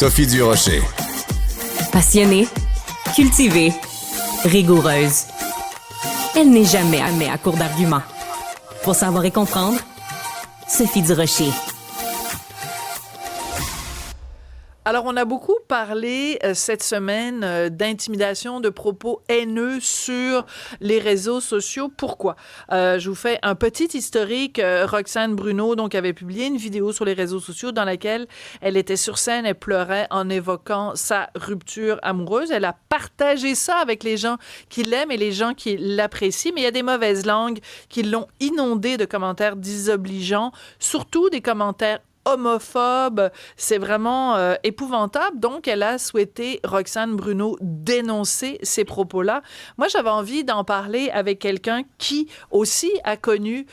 Sophie Durocher. Passionnée, cultivée, rigoureuse. Elle n'est jamais à court d'arguments. Pour savoir et comprendre, Sophie Durocher. Alors, on a beaucoup parlé cette semaine d'intimidation, de propos haineux sur les réseaux sociaux. Pourquoi? Je vous fais un petit historique. Roxane Bruno, donc, avait publié une vidéo sur les réseaux sociaux dans laquelle elle était sur scène, elle pleurait en évoquant sa rupture amoureuse. Elle a partagé ça avec les gens qui l'aiment et les gens qui l'apprécient, mais il y a des mauvaises langues qui l'ont inondée de commentaires désobligeants, surtout des commentaires homophobe, c'est vraiment épouvantable. Donc, elle a souhaité, Roxane Bruno, dénoncer ces propos-là. Moi, j'avais envie d'en parler avec quelqu'un qui aussi a connu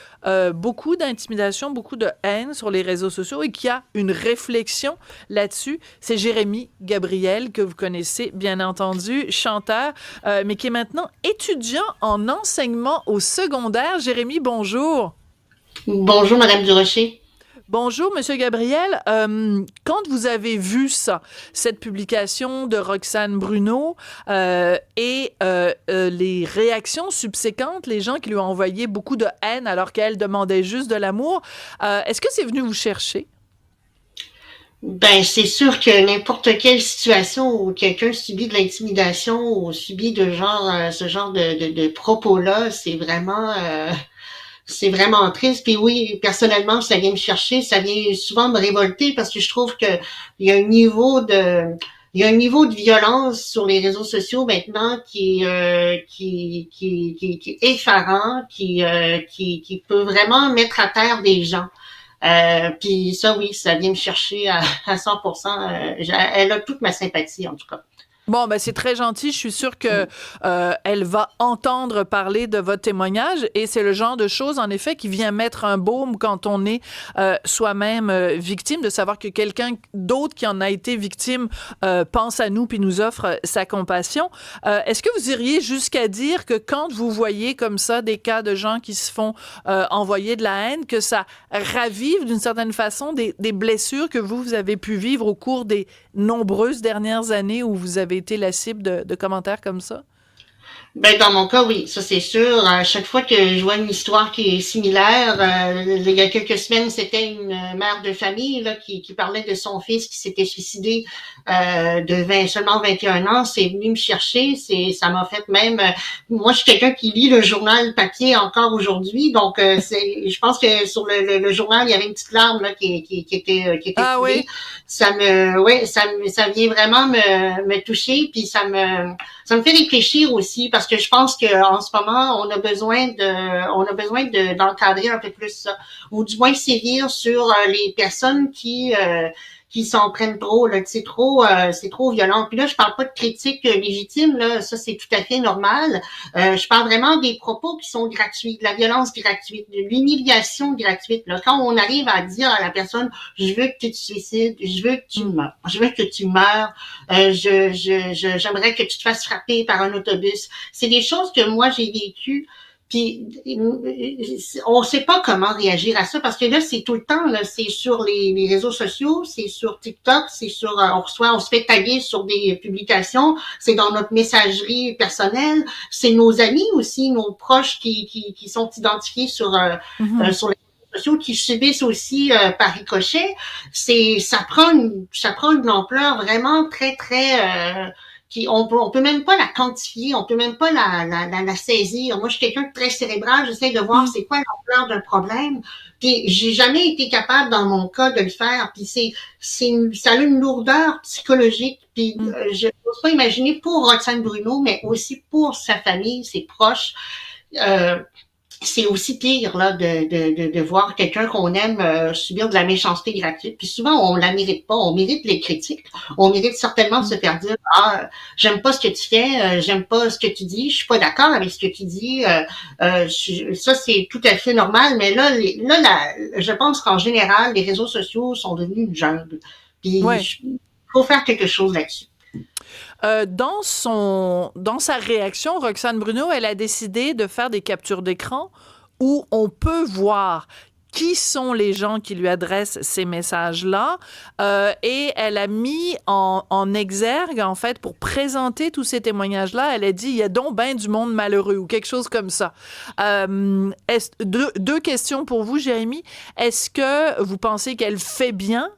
beaucoup d'intimidation, beaucoup de haine sur les réseaux sociaux et qui a une réflexion là-dessus. C'est Jérémy Gabriel, que vous connaissez, bien entendu, chanteur, mais qui est maintenant étudiant en enseignement au secondaire. Jérémy, bonjour. Bonjour, Madame Durocher. Bonjour, Monsieur Gabriel. Quand vous avez vu ça, cette publication de Roxane Bruno et les réactions subséquentes, les gens qui lui ont envoyé beaucoup de haine alors qu'elle demandait juste de l'amour, est-ce que c'est venu vous chercher? Ben, c'est sûr que n'importe quelle situation où quelqu'un subit de l'intimidation ou subit ce genre de propos-là, c'est vraiment triste. Puis oui, personnellement, ça vient me chercher, ça vient souvent me révolter parce que je trouve que il y a un niveau de violence sur les réseaux sociaux maintenant qui est effarant, qui peut vraiment mettre à terre des gens. Puis ça, oui, ça vient me chercher à 100%. Elle a toute ma sympathie, en tout cas. Bon, ben c'est très gentil. Je suis sûre que elle va entendre parler de votre témoignage et c'est le genre de choses, en effet, qui vient mettre un baume quand on est soi-même victime, de savoir que quelqu'un d'autre qui en a été victime pense à nous puis nous offre sa compassion. Est-ce que vous iriez jusqu'à dire que quand vous voyez comme ça des cas de gens qui se font envoyer de la haine, que ça ravive d'une certaine façon des blessures que vous avez pu vivre au cours des nombreuses dernières années où vous avez été la cible de commentaires comme ça? Ben, dans mon cas, oui, ça c'est sûr. À chaque fois que je vois une histoire qui est similaire, il y a quelques semaines, c'était une mère de famille là, qui parlait de son fils qui s'était suicidé seulement 21 ans. C'est venu me chercher, ça m'a fait même... moi, je suis quelqu'un qui lit le journal papier encore aujourd'hui, donc je pense que sur le journal, il y avait une petite larme là, qui était ah, coulée. Oui? Ça vient vraiment me toucher, puis ça me fait réfléchir aussi parce que je pense que en ce moment on a besoin d'encadrer un peu plus ça, ou du moins sévir sur les personnes qui s'en prennent trop là, c'est trop violent. Puis là je parle pas de critiques légitimes là, ça c'est tout à fait normal. Je parle vraiment des propos qui sont gratuits, de la violence gratuite, de l'humiliation gratuite là. Quand on arrive à dire à la personne je veux que tu te suicides, je veux que tu meurs, j'aimerais que tu te fasses frapper par un autobus. C'est des choses que moi j'ai vécues. Puis on sait pas comment réagir à ça parce que là c'est tout le temps là, c'est sur les réseaux sociaux, c'est sur TikTok, on se fait taguer sur des publications, c'est dans notre messagerie personnelle, c'est nos amis aussi, nos proches qui sont identifiés sur les réseaux sociaux qui subissent aussi par ricochet. Ça prend une ampleur vraiment très très on peut même pas la quantifier, on peut même pas la saisir. Moi, je suis quelqu'un de très cérébral, j'essaie de voir c'est quoi l'ampleur d'un problème. Puis j'ai jamais été capable dans mon cas de le faire. Puis ça a une lourdeur psychologique. Puis je n'ose pas imaginer pour Roxane Bruno, mais aussi pour sa famille, ses proches. C'est aussi pire là de voir quelqu'un qu'on aime subir de la méchanceté gratuite. Puis souvent on la mérite pas, on mérite les critiques, on mérite certainement de se faire dire j'aime pas ce que tu fais, j'aime pas ce que tu dis, je suis pas d'accord avec ce que tu dis. Ça c'est tout à fait normal, mais je pense qu'en général les réseaux sociaux sont devenus une jungle. Puis il faut faire quelque chose là-dessus. Dans sa réaction, Roxane Bruno, elle a décidé de faire des captures d'écran où on peut voir qui sont les gens qui lui adressent ces messages-là, et elle a mis en exergue, en fait, pour présenter tous ces témoignages-là, elle a dit, il y a donc ben du monde malheureux, ou quelque chose comme ça. Deux questions pour vous, Jérémy. Est-ce que vous pensez qu'elle fait bien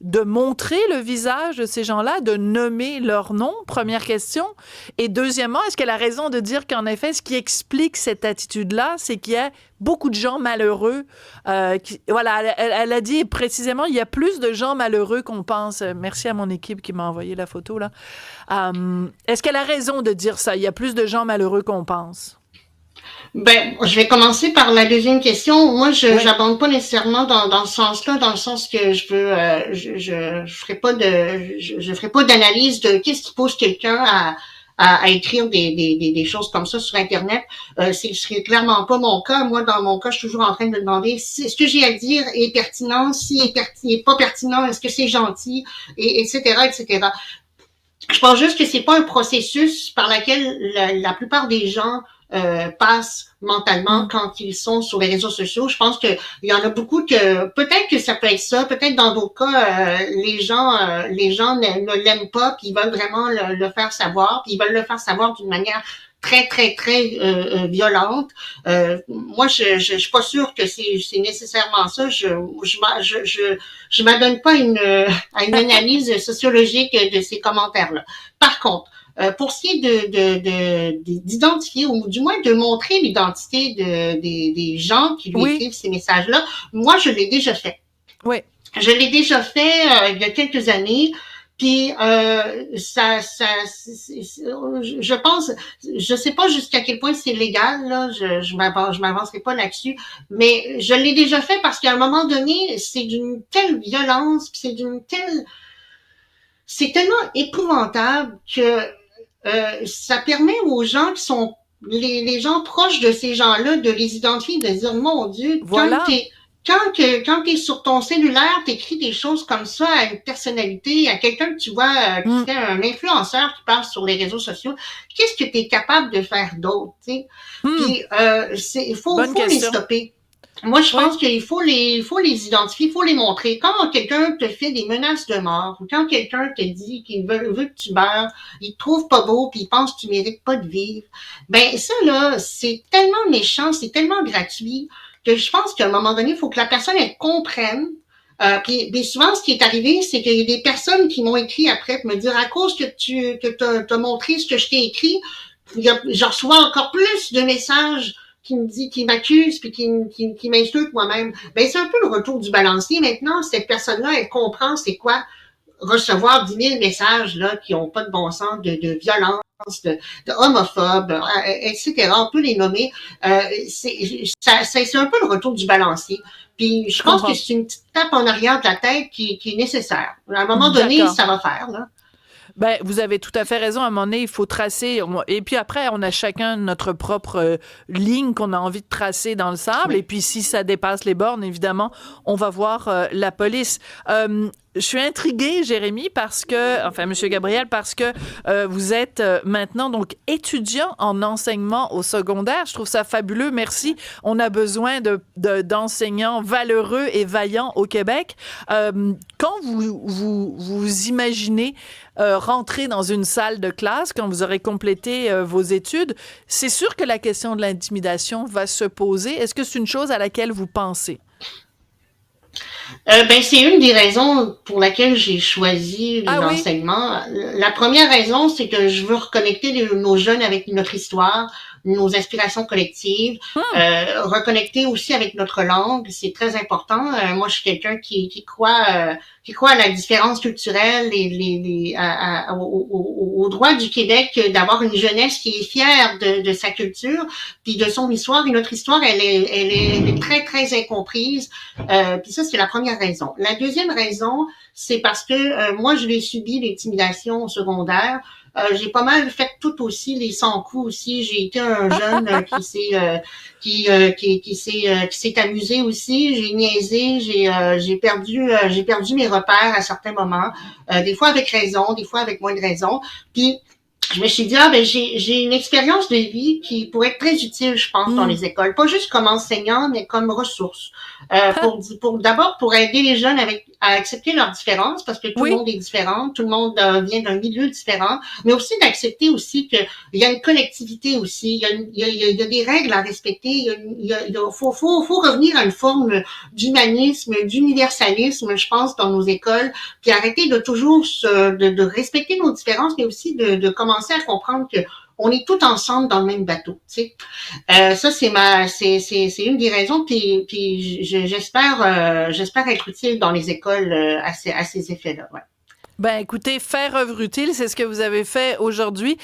de montrer le visage de ces gens-là, de nommer leur nom, première question. Et deuxièmement, est-ce qu'elle a raison de dire qu'en effet, ce qui explique cette attitude-là, c'est qu'il y a beaucoup de gens malheureux. Voilà, elle a dit précisément, il y a plus de gens malheureux qu'on pense. Merci à mon équipe qui m'a envoyé la photo, là. Est-ce qu'elle a raison de dire ça? Il y a plus de gens malheureux qu'on pense. Ben, je vais commencer par la deuxième question. Moi, j'abonde pas nécessairement dans ce sens-là, dans le sens que je veux, je ferai pas je ferai pas d'analyse de qu'est-ce qui pousse quelqu'un à écrire des choses comme ça sur Internet. Ce serait clairement pas mon cas. Moi, dans mon cas, je suis toujours en train de me demander si ce que j'ai à dire est pertinent, s'il est pas pertinent, est-ce que c'est gentil, et etc., etc. Je pense juste que c'est pas un processus par lequel la plupart des gens passent mentalement quand ils sont sur les réseaux sociaux. Je pense qu'il y en a beaucoup que peut-être que ça peut être ça, peut-être dans d'autres cas les gens ne l'aiment pas, puis ils veulent vraiment le faire savoir, puis ils veulent le faire savoir d'une manière très très très violente. Moi je suis pas sûre que c'est nécessairement ça. Je m'adonne pas à une analyse sociologique de ces commentaires-là. Par contre, pour ce qui est d'identifier, ou du moins de montrer l'identité des gens qui lui écrivent ces messages-là, moi, je l'ai déjà fait. Oui. Je l'ai déjà fait il y a quelques années. Puis je pense, je sais pas jusqu'à quel point c'est légal, là, je m'avancerai pas là-dessus, mais je l'ai déjà fait parce qu'à un moment donné, c'est d'une telle violence, puis c'est tellement épouvantable que ça permet aux gens qui sont les gens proches de ces gens-là de les identifier, de dire mon Dieu, voilà. quand t'es sur ton cellulaire, t'écris des choses comme ça à une personnalité, à quelqu'un que tu vois qui serait un influenceur qui parle sur les réseaux sociaux, qu'est-ce que t'es capable de faire d'autre, tu sais? Puis il faut les stopper. Moi, je pense qu'il faut les identifier, il faut les montrer. Quand quelqu'un te fait des menaces de mort, ou quand quelqu'un te dit qu'il veut que tu meurs, il te trouve pas beau, puis il pense que tu mérites pas de vivre, ben ça là, c'est tellement méchant, c'est tellement gratuit que je pense qu'à un moment donné, il faut que la personne elle comprenne. Puis souvent, ce qui est arrivé, c'est qu'il y a des personnes qui m'ont écrit après pour me dire à cause que t'as montré ce que je t'ai écrit, je reçois encore plus de messages qui m'accuse puis qui m'insulte moi-même. Ben c'est un peu le retour du balancier. Maintenant, cette personne-là, elle comprend c'est quoi recevoir 10 000 messages là qui ont pas de bon sens, de violence, de homophobe, etc. On peut les nommer. C'est un peu le retour du balancier. Puis je pense que c'est une petite tape en arrière de la tête qui est nécessaire. À un moment donné, ça va faire là. Ben, vous avez tout à fait raison. À un moment donné, il faut tracer. Et puis après, on a chacun notre propre ligne qu'on a envie de tracer dans le sable. Oui. Et puis, si ça dépasse les bornes, évidemment, on va voir la police. Je suis intriguée, Jérémy, Monsieur Gabriel, parce que vous êtes maintenant donc étudiant en enseignement au secondaire. Je trouve ça fabuleux. Merci. On a besoin d'enseignants valeureux et vaillants au Québec. Quand vous imaginez rentrer dans une salle de classe, quand vous aurez complété vos études, c'est sûr que la question de l'intimidation va se poser. Est-ce que c'est une chose à laquelle vous pensez? C'est une des raisons pour laquelle j'ai choisi l'enseignement. Oui? La première raison, c'est que je veux reconnecter nos jeunes avec notre histoire, nos aspirations collectives, reconnecter aussi avec notre langue, c'est très important. Moi, je suis quelqu'un qui croit à la différence culturelle et au droit du Québec d'avoir une jeunesse qui est fière de sa culture puis de son histoire. Et notre histoire, elle est très très incomprise. Puis ça, c'est la première raison. La deuxième raison, c'est parce que moi, je l'ai subi l'intimidation au secondaire. J'ai pas mal fait tout aussi les 100 coups aussi. J'ai été un jeune qui s'est amusé aussi. J'ai niaisé, j'ai perdu mes repères à certains moments. Des fois avec raison, des fois avec moins de raison. Puis je me suis dit, ah, ben, j'ai une expérience de vie qui pourrait être très utile, je pense, dans les écoles. Pas juste comme enseignant, mais comme ressource. D'abord, pour aider les jeunes à accepter leurs différences, parce que tout le monde est différent, tout le monde vient d'un milieu différent, mais aussi d'accepter aussi qu'il y a une collectivité aussi, il y a des règles à respecter, faut revenir à une forme d'humanisme, d'universalisme, je pense, dans nos écoles, puis arrêter de toujours de respecter nos différences, mais aussi de commencer à comprendre que on est tous ensemble dans le même bateau, tu sais. Ça c'est une des raisons, puis j'espère être utile dans les écoles à ces effets-là. Ouais. Ben, écoutez, faire œuvre utile, c'est ce que vous avez fait aujourd'hui.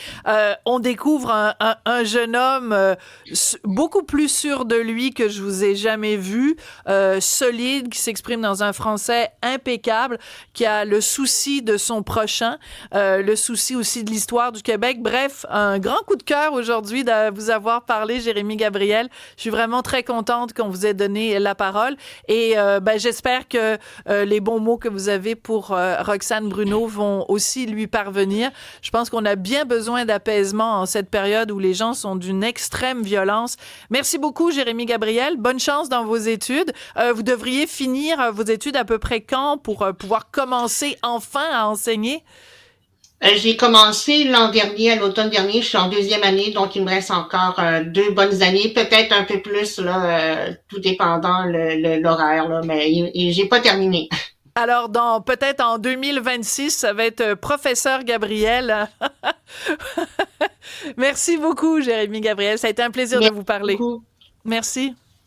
On découvre un jeune homme beaucoup plus sûr de lui que je vous ai jamais vu, solide, qui s'exprime dans un français impeccable, qui a le souci de son prochain, le souci aussi de l'histoire du Québec. Bref, un grand coup de cœur aujourd'hui de vous avoir parlé, Jérémie Gabriel. Je suis vraiment très contente qu'on vous ait donné la parole et ben, j'espère que les bons mots que vous avez pour Roxane Bruno vont aussi lui parvenir. Je pense qu'on a bien besoin d'apaisement en cette période où les gens sont d'une extrême violence. Merci beaucoup, Jérémie Gabriel. Bonne chance dans vos études. Vous devriez finir vos études à peu près quand pour pouvoir commencer enfin à enseigner? J'ai commencé l'an dernier, à l'automne dernier. Je suis en 2e année, donc il me reste encore 2 bonnes années, peut-être un peu plus, là, tout dépendant l'horaire, là, mais j'ai pas terminé. Alors, peut-être en 2026, ça va être professeur Gabriel. Merci beaucoup, Jérémie Gabriel. Ça a été un plaisir de vous parler. Beaucoup. Merci.